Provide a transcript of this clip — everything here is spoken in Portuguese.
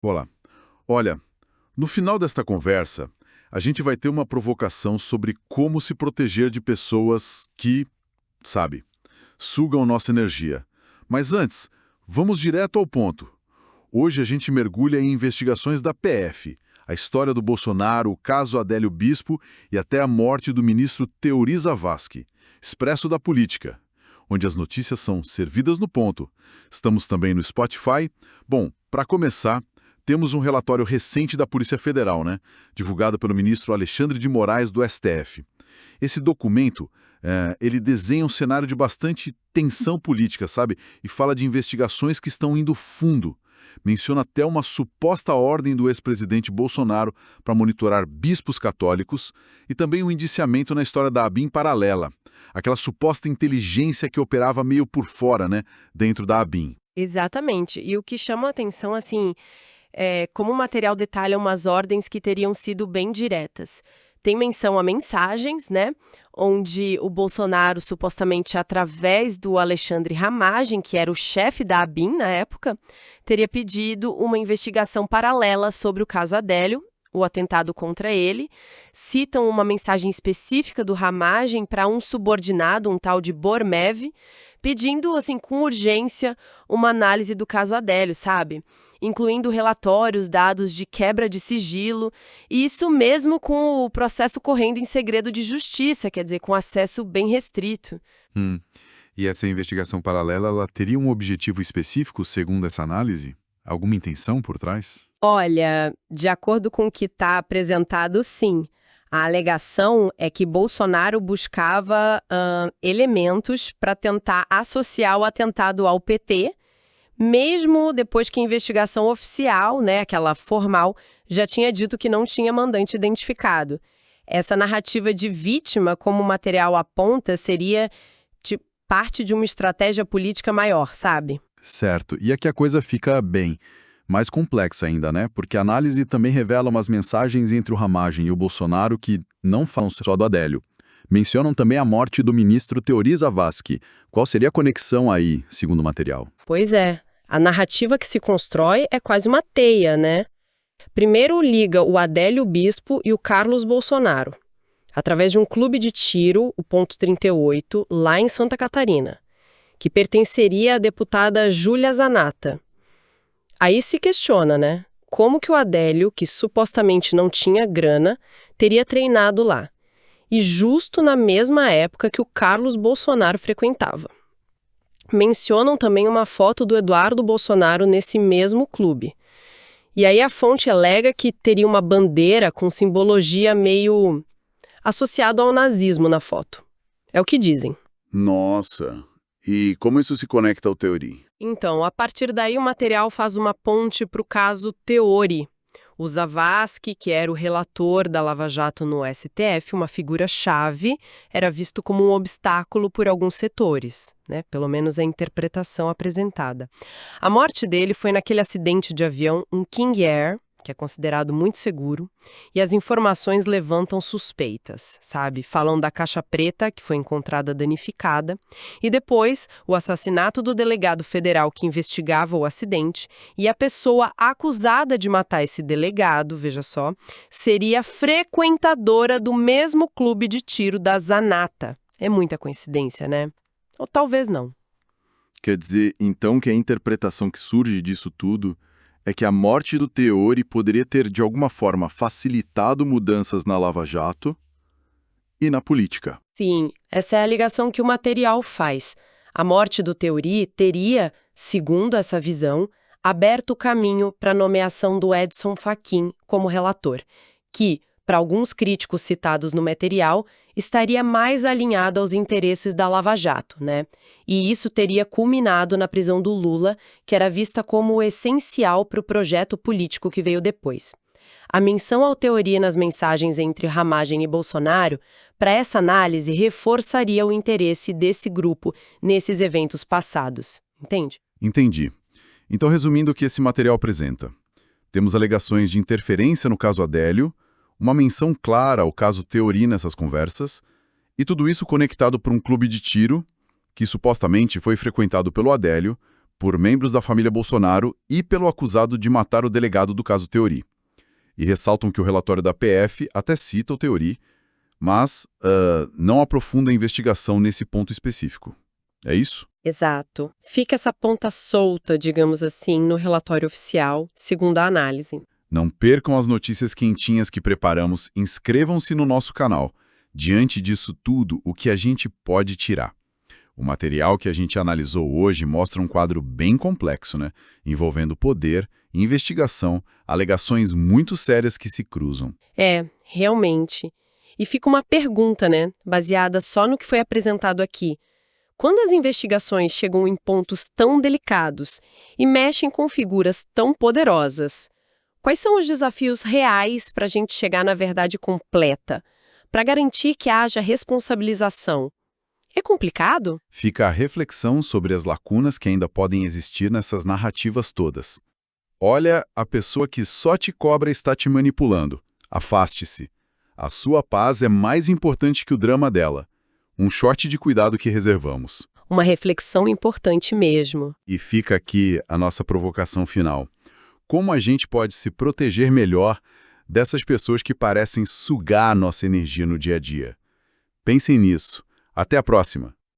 Olá. Olha, no final desta conversa, a gente vai ter uma provocação sobre como se proteger de pessoas que, sabe, sugam nossa energia. Mas antes, vamos direto ao ponto. Hoje a gente mergulha em investigações da PF, a história do Bolsonaro, o caso Adélio Bispo e até a morte do ministro Teori Zavascki, expresso da política, onde as notícias são servidas no ponto. Estamos também no Spotify. Bom, para começar, temos um relatório recente da Polícia Federal, né? Divulgado pelo ministro Alexandre de Moraes do STF. Esse documento, ele desenha um cenário de bastante tensão política, sabe? E fala de investigações que estão indo fundo. Menciona até uma suposta ordem do ex-presidente Bolsonaro para monitorar bispos católicos e também um indiciamento na história da ABIN paralela, aquela suposta inteligência que operava meio por fora, né, dentro da ABIN. Exatamente. E o que chama a atenção, assim, é como o material detalha umas ordens que teriam sido bem diretas. Tem menção a mensagens, né? Onde o Bolsonaro, supostamente através do Alexandre Ramagem, que era o chefe da ABIN na época, teria pedido uma investigação paralela sobre o caso Adélio, o atentado contra ele. Citam uma mensagem específica do Ramagem para um subordinado, um tal de Bormev, pedindo, assim, com urgência, uma análise do caso Adélio, sabe? Incluindo relatórios, dados de quebra de sigilo, e isso mesmo com o processo correndo em segredo de justiça, quer dizer, com acesso bem restrito. Hum. E essa investigação paralela, ela teria um objetivo específico, segundo essa análise? Alguma intenção por trás? Olha, de acordo com o que está apresentado, sim. A alegação é que Bolsonaro buscava elementos para tentar associar o atentado ao PT, mesmo depois que a investigação oficial, né, aquela formal, já tinha dito que não tinha mandante identificado. Essa narrativa de vítima, como o material aponta, seria parte de uma estratégia política maior, sabe? Certo. E aqui a coisa fica bem mais complexa ainda, né? Porque a análise também revela umas mensagens entre o Ramagem e o Bolsonaro que não falam só do Adélio. Mencionam também a morte do ministro Teori Zavascki. Qual seria a conexão aí, segundo o material? Pois é. A narrativa que se constrói é quase uma teia, né? Primeiro liga o Adélio Bispo e o Carlos Bolsonaro, através de um clube de tiro, o Ponto 38, lá em Santa Catarina, que pertenceria à deputada Júlia Zanatta. Aí se questiona, né? Como que o Adélio, que supostamente não tinha grana, teria treinado lá? E justo na mesma época que o Carlos Bolsonaro frequentava. Mencionam também uma foto do Eduardo Bolsonaro nesse mesmo clube. E aí a fonte alega que teria uma bandeira com simbologia meio associado ao nazismo na foto. É o que dizem. Nossa! E como isso se conecta ao Teori? Então, a partir daí o material faz uma ponte para o caso Teori. O Zavascki, que era o relator da Lava Jato no STF, uma figura-chave, era visto como um obstáculo por alguns setores, né? Pelo menos a interpretação apresentada. A morte dele foi naquele acidente de avião, um King Air, que é considerado muito seguro, e as informações levantam suspeitas, sabe? Falam da caixa preta, que foi encontrada danificada, e depois o assassinato do delegado federal que investigava o acidente, e a pessoa acusada de matar esse delegado, veja só, seria frequentadora do mesmo clube de tiro da Zanatta. É muita coincidência, né? Ou talvez não. Quer dizer, então, que a interpretação que surge disso tudo é que a morte do Teori poderia ter, de alguma forma, facilitado mudanças na Lava Jato e na política. Sim, essa é a ligação que o material faz. A morte do Teori teria, segundo essa visão, aberto o caminho para a nomeação do Edson Fachin como relator, que, para alguns críticos citados no material, estaria mais alinhado aos interesses da Lava Jato, né? E isso teria culminado na prisão do Lula, que era vista como essencial para o projeto político que veio depois. A menção ao Teori nas mensagens entre Ramagem e Bolsonaro, para essa análise, reforçaria o interesse desse grupo nesses eventos passados. Entende? Entendi. Então, resumindo o que esse material apresenta. Temos alegações de interferência no caso Adélio, uma menção clara ao caso Teori nessas conversas, e tudo isso conectado por um clube de tiro que supostamente foi frequentado pelo Adélio, por membros da família Bolsonaro e pelo acusado de matar o delegado do caso Teori. E ressaltam que o relatório da PF até cita o Teori, mas não aprofunda a investigação nesse ponto específico. É isso? Exato. Fica essa ponta solta, digamos assim, no relatório oficial, segundo a análise. Não percam as notícias quentinhas que preparamos, inscrevam-se no nosso canal. Diante disso tudo, o que a gente pode tirar? O material que a gente analisou hoje mostra um quadro bem complexo, né? Envolvendo poder, investigação, alegações muito sérias que se cruzam. É, realmente. E fica uma pergunta, né? Baseada só no que foi apresentado aqui. Quando as investigações chegam em pontos tão delicados e mexem com figuras tão poderosas, quais são os desafios reais para a gente chegar na verdade completa, para garantir que haja responsabilização? É complicado? Fica a reflexão sobre as lacunas que ainda podem existir nessas narrativas todas. Olha, a pessoa que só te cobra está te manipulando. Afaste-se. A sua paz é mais importante que o drama dela. Um short de cuidado que reservamos. Uma reflexão importante mesmo. E fica aqui a nossa provocação final. Como a gente pode se proteger melhor dessas pessoas que parecem sugar a nossa energia no dia a dia? Pensem nisso. Até a próxima!